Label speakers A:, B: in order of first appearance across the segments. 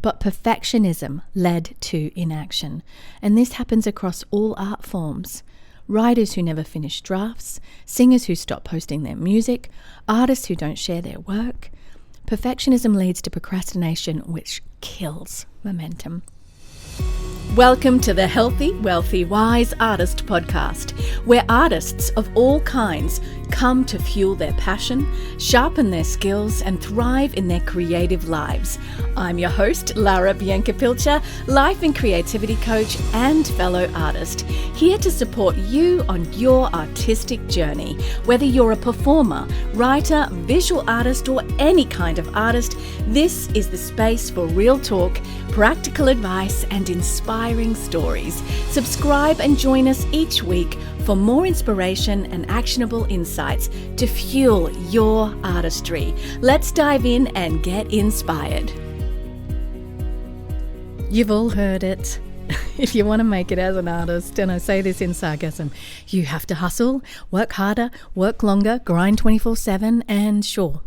A: but perfectionism led to inaction. And this happens across all art forms. Writers who never finish drafts, singers who stop posting their music, artists who don't share their work. Perfectionism leads to procrastination, which kills momentum. Welcome to the Healthy, Wealthy, Wise Artist podcast, where artists of all kinds come to fuel their passion, sharpen their skills, and thrive in their creative lives. I'm your host, Lara Bianca-Pilcher, life and creativity coach and fellow artist, here to support you on your artistic journey. Whether you're a performer, writer, visual artist, or any kind of artist, this is the space for real talk, practical advice, and inspiring stories. Subscribe and join us each week for more inspiration and actionable insights to fuel your artistry. Let's dive in and get inspired. You've all heard it. If you want to make it as an artist, and I say this in sarcasm, you have to hustle, work harder, work longer, grind 24/7, and sure,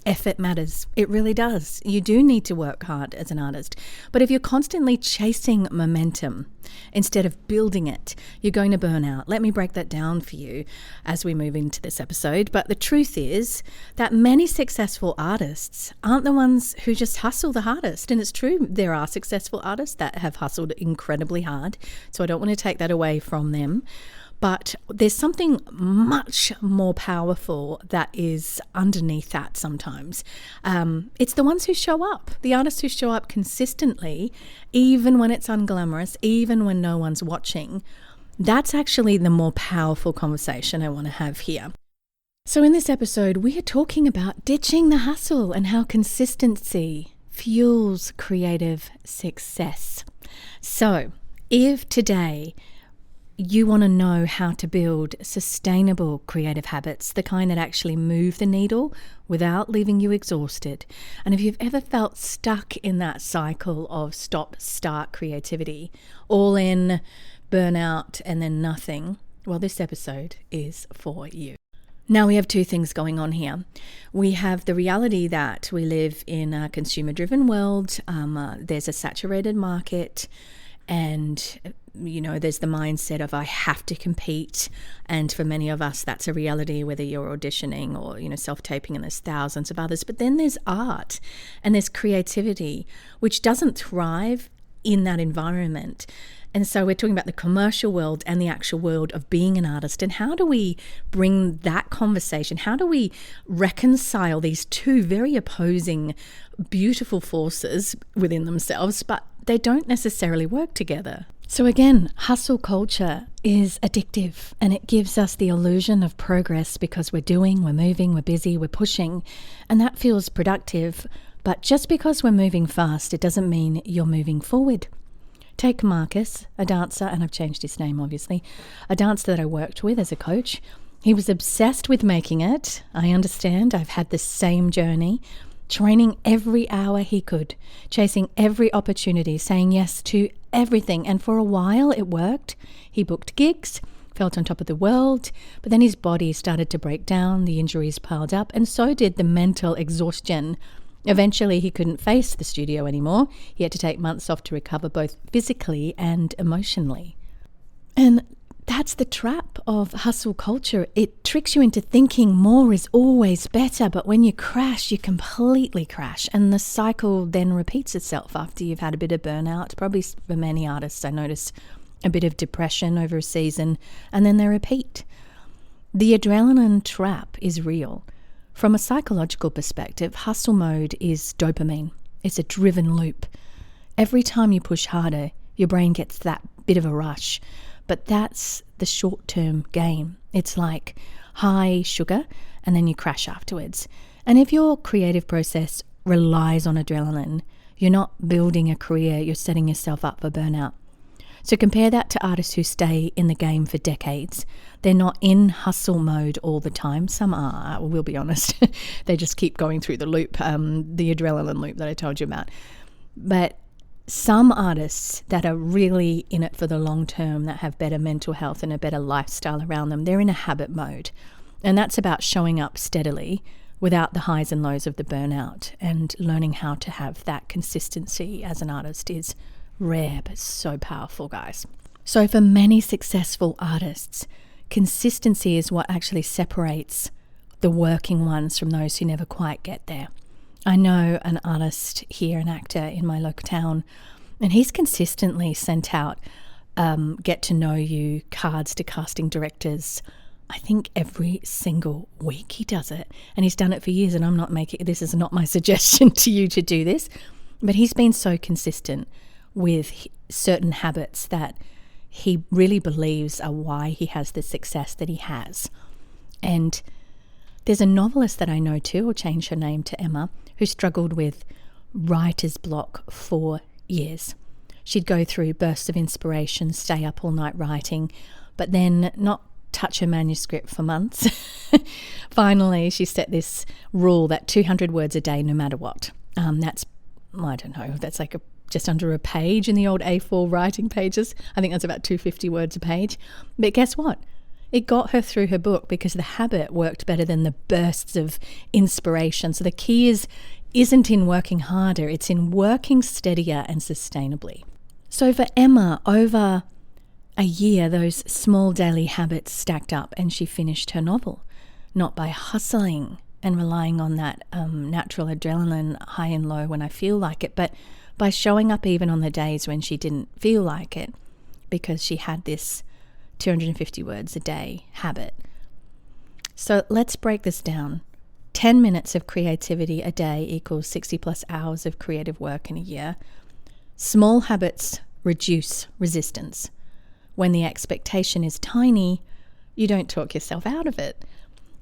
A: effort matters. It really does. You do need to work hard as an artist. But if you're constantly chasing momentum instead of building it, you're going to burn out. Let me break that down for you as we move into this episode. But the truth is that many successful artists aren't the ones who just hustle the hardest. And it's true, there are successful artists that have hustled incredibly hard. So I don't want to take that away from them. But there's something much more powerful that is underneath that sometimes. It's the ones who show up, the artists who show up consistently, even when it's unglamorous, even when no one's watching. That's actually the more powerful conversation I want to have here. So in this episode, we are talking about ditching the hustle and how consistency fuels creative success. So if today you want to know how to build sustainable creative habits, the kind that actually move the needle without leaving you exhausted. And if you've ever felt stuck in that cycle of stop-start creativity, all in, burnout, and then nothing, well, this episode is for you. Now we have two things going on here. We have the reality that we live in a consumer-driven world. There's a saturated market, and there's the mindset of I have to compete. And for many of us, that's a reality, whether you're auditioning or, self-taping, and there's thousands of others. But then there's art and there's creativity, which doesn't thrive in that environment. And so we're talking about the commercial world and the actual world of being an artist. And how do we bring that conversation? How do we reconcile these two very opposing, beautiful forces within themselves, but they don't necessarily work together? So again, hustle culture is addictive, and it gives us the illusion of progress because we're doing, we're moving, we're busy, we're pushing, and that feels productive. But just because we're moving fast, it doesn't mean you're moving forward. Take Marcus, a dancer, and I've changed his name obviously, a dancer that I worked with as a coach. He was obsessed with making it. I understand, I've had the same journey. Training every hour he could, chasing every opportunity, saying yes to everything. And for a while it worked. He booked gigs, felt on top of the world, but then his body started to break down, the injuries piled up, and so did the mental exhaustion. Eventually he couldn't face the studio anymore. He had to take months off to recover both physically and emotionally. And that's the trap of hustle culture. It tricks you into thinking more is always better, but when you crash, you completely crash. And the cycle then repeats itself after you've had a bit of burnout. Probably for many artists, I noticed a bit of depression over a season, and then they repeat. The adrenaline trap is real. From a psychological perspective, hustle mode is dopamine. It's a driven loop. Every time you push harder, your brain gets that bit of a rush. But that's the short-term gain. It's like high sugar and then you crash afterwards. And if your creative process relies on adrenaline, you're not building a career, you're setting yourself up for burnout. So compare that to artists who stay in the game for decades. They're not in hustle mode all the time. Some are, we'll be honest. They just keep going through the loop, the adrenaline loop that I told you about. But some artists that are really in it for the long term, that have better mental health and a better lifestyle around them, they're in a habit mode. And that's about showing up steadily, without the highs and lows of the burnout. And learning how to have that consistency as an artist is rare, but so powerful, guys. So for many successful artists, consistency is what actually separates the working ones from those who never quite get there. I know an artist here, an actor in my local town, and he's consistently sent out get to know you cards to casting directors. I think every single week he does it, and he's done it for years. And this is not my suggestion to you to do this, but he's been so consistent with certain habits that he really believes are why he has the success that he has. And there's a novelist that I know too, I'll change her name to Emma, who struggled with writer's block for years. She'd go through bursts of inspiration, stay up all night writing, but then not touch her manuscript for months. Finally, she set this rule that 200 words a day, no matter what. That's like just under a page in the old A4 writing pages. I think that's about 250 words a page. But guess what? It got her through her book because the habit worked better than the bursts of inspiration. So the key isn't in working harder, it's in working steadier and sustainably. So for Emma, over a year, those small daily habits stacked up and she finished her novel, not by hustling and relying on that natural adrenaline high and low when I feel like it, but by showing up even on the days when she didn't feel like it, because she had this 250 words a day habit. So let's break this down. 10 minutes of creativity a day equals 60 plus hours of creative work in a year. Small habits reduce resistance. When the expectation is tiny, you don't talk yourself out of it.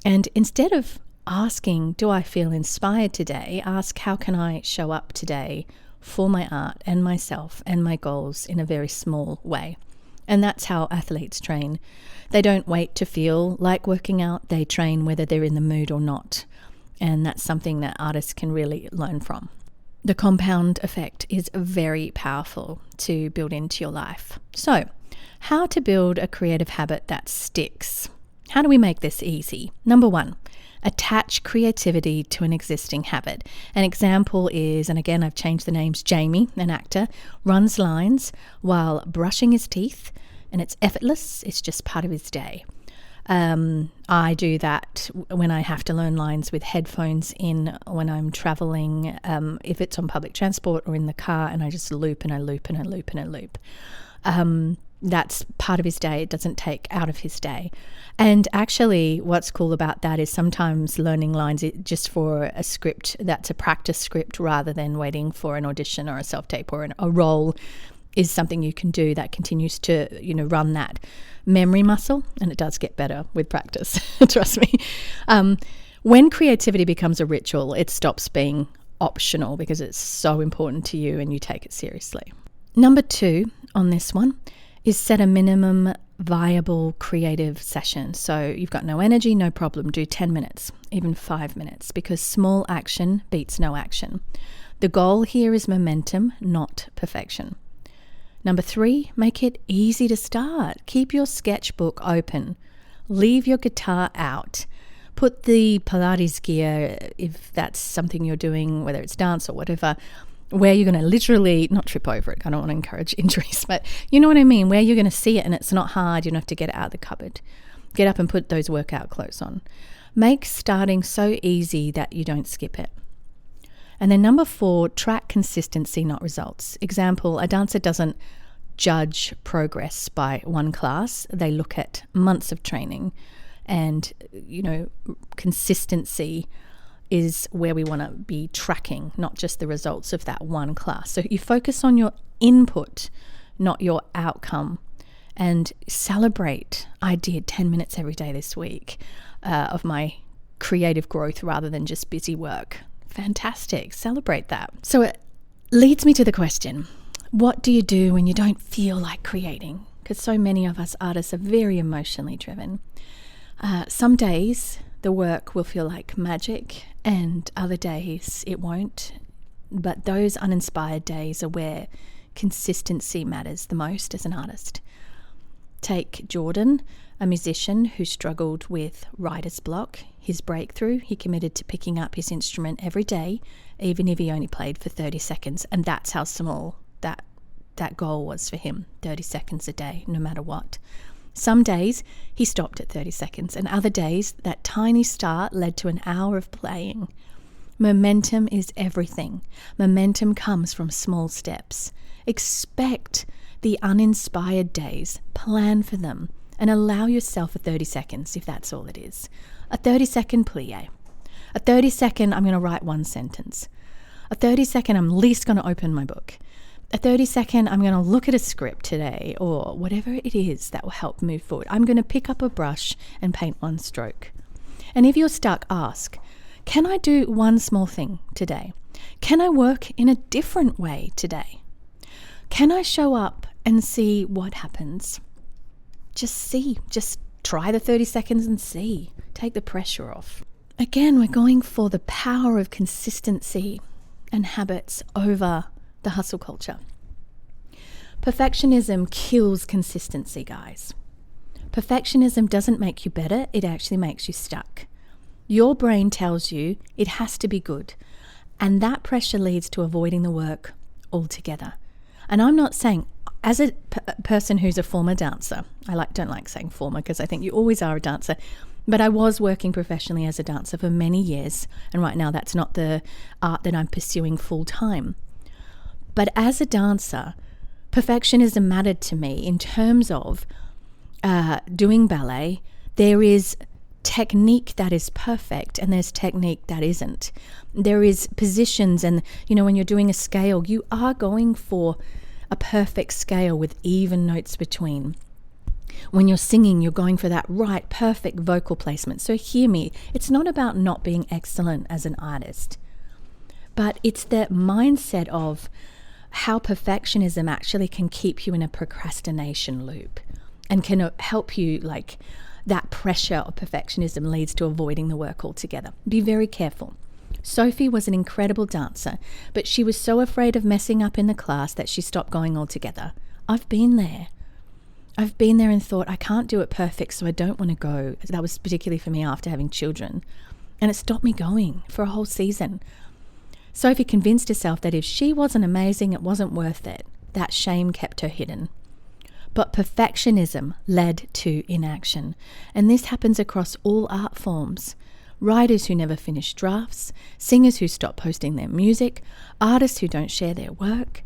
A: And instead of asking, do I feel inspired today? Ask, how can I show up today for my art and myself and my goals in a very small way? And that's how athletes train. They don't wait to feel like working out. They train whether they're in the mood or not. And that's something that artists can really learn from. The compound effect is very powerful to build into your life. So, how to build a creative habit that sticks? How do we make this easy? Number one, attach creativity to an existing habit. An example is, and again I've changed the names, Jamie, an actor, runs lines while brushing his teeth, and it's effortless, it's just part of his day. I do that when I have to learn lines with headphones in when I'm traveling, if it's on public transport or in the car, and I just loop and I loop and I loop and I loop. That's part of his day. It doesn't take out of his day. And actually what's cool about that is sometimes learning lines just for a script that's a practice script rather than waiting for an audition or a self-tape or a role is something you can do that continues to, run that memory muscle, and it does get better with practice, trust me. When creativity becomes a ritual, it stops being optional because it's so important to you and you take it seriously. Number 2 on this one is set a minimum viable creative session. So you've got no energy, no problem. Do 10 minutes, even 5 minutes, because small action beats no action. The goal here is momentum, not perfection. Number 3, make it easy to start. Keep your sketchbook open. Leave your guitar out. Put the Pilates gear, if that's something you're doing, whether it's dance or whatever, where you're going to literally not trip over it. I don't want to encourage injuries, but you know what I mean, where you're going to see it and it's not hard. You don't have to get it out of the cupboard. Get up and put those workout clothes on. Make starting so easy that you don't skip it. And then number 4, track consistency, not results. Example, a dancer doesn't judge progress by one class. They look at months of training, and, consistency is where we want to be tracking, not just the results of that one class. So you focus on your input, not your outcome, and celebrate. I did 10 minutes every day this week of my creative growth rather than just busy work. Fantastic. Celebrate that. So it leads me to the question, what do you do when you don't feel like creating? Because so many of us artists are very emotionally driven. Some days the work will feel like magic and other days it won't. But those uninspired days are where consistency matters the most as an artist. Take Jordan. a musician who struggled with writer's block. His breakthrough, he committed to picking up his instrument every day, even if he only played for 30 seconds. And that's how small that goal was for him, 30 seconds a day, no matter what. Some days he stopped at 30 seconds, and other days that tiny start led to an hour of playing. Momentum is everything. Momentum comes from small steps. Expect the uninspired days, plan for them, and allow yourself a 30 seconds if that's all it is. A 30-second plie. A 30-second, I'm going to write one sentence. A 30-second, I'm least going to open my book. A 30-second, I'm going to look at a script today, or whatever it is that will help move forward. I'm going to pick up a brush and paint one stroke. And if you're stuck, ask, can I do one small thing today? Can I work in a different way today? Can I show up and see what happens? Just try the 30 seconds and see. Take the pressure off. Again, we're going for the power of consistency and habits over the hustle culture. Perfectionism kills consistency, guys. Perfectionism doesn't make you better, it actually makes you stuck. Your brain tells you it has to be good, and that pressure leads to avoiding the work altogether. And I'm not saying, as a person who's a former dancer, don't like saying former because I think you always are a dancer, but I was working professionally as a dancer for many years, and right now that's not the art that I'm pursuing full time. But as a dancer, perfectionism mattered to me in terms of doing ballet. There is technique that is perfect and there's technique that isn't. There is positions, and when you're doing a scale, you are going for a perfect scale with even notes between. When you're singing, you're going for that right, perfect vocal placement. So hear me, it's not about not being excellent as an artist, but it's the mindset of how perfectionism actually can keep you in a procrastination loop and can help you, that pressure of perfectionism leads to avoiding the work altogether. Be very careful. Sophie was an incredible dancer, but she was so afraid of messing up in the class that she stopped going altogether. I've been there and thought, I can't do it perfect, so I don't want to go. That was particularly for me after having children. And it stopped me going for a whole season. Sophie convinced herself that if she wasn't amazing, it wasn't worth it. That shame kept her hidden. But perfectionism led to inaction. And this happens across all art forms. Writers who never finish drafts, singers who stop posting their music, artists who don't share their work.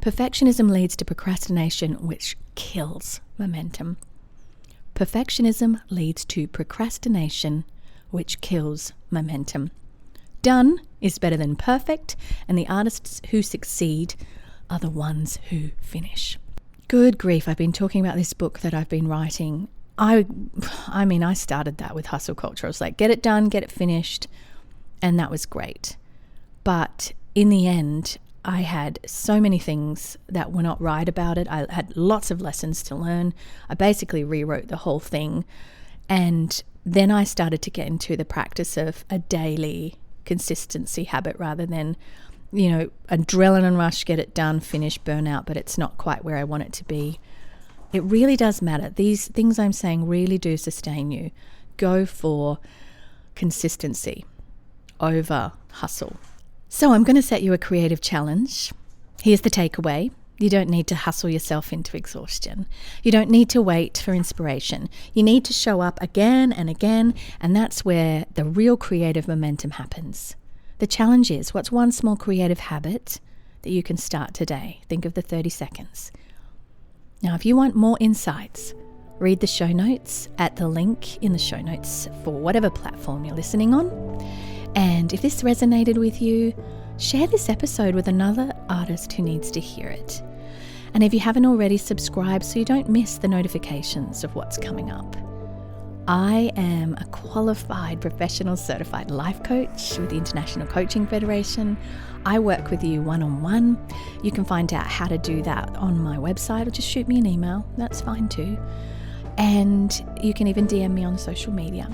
A: Perfectionism leads to procrastination, which kills momentum. Perfectionism leads to procrastination, which kills momentum. Done is better than perfect, and the artists who succeed are the ones who finish. Good grief, I've been talking about this book that I've been writing. I started that with hustle culture. I was like, get it done, get it finished, and that was great. But in the end, I had so many things that were not right about it. I had lots of lessons to learn. I basically rewrote the whole thing, and then I started to get into the practice of a daily consistency habit rather than, adrenaline rush, get it done, finish, burnout, but it's not quite where I want it to be. It really does matter. These things I'm saying really do sustain you. Go for consistency over hustle. So I'm going to set you a creative challenge. Here's the takeaway. You don't need to hustle yourself into exhaustion. You don't need to wait for inspiration. You need to show up again and again, and that's where the real creative momentum happens. The challenge is, what's one small creative habit that you can start today? Think of the 30 seconds. Now, if you want more insights, read the show notes at the link in the show notes for whatever platform you're listening on. And if this resonated with you, share this episode with another artist who needs to hear it. And if you haven't already, subscribe so you don't miss the notifications of what's coming up. I am a qualified professional certified life coach with the International Coaching Federation. I work with you one-on-one. You can find out how to do that on my website or just shoot me an email. That's fine too. And you can even DM me on social media.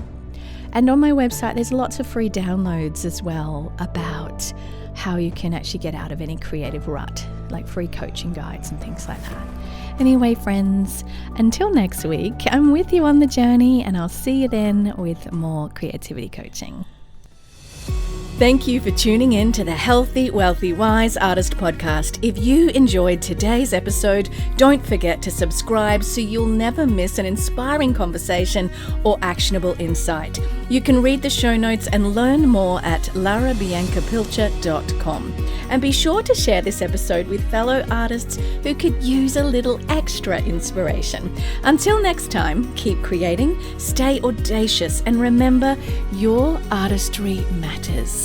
A: And on my website, there's lots of free downloads as well about how you can actually get out of any creative rut, like free coaching guides and things like that. Anyway, friends, until next week, I'm with you on the journey, and I'll see you then with more creativity coaching. Thank you for tuning in to the Healthy, Wealthy, Wise Artist podcast. If you enjoyed today's episode, don't forget to subscribe so you'll never miss an inspiring conversation or actionable insight. You can read the show notes and learn more at larabiancapilcher.com. And be sure to share this episode with fellow artists who could use a little extra inspiration. Until next time, keep creating, stay audacious, and remember, your artistry matters.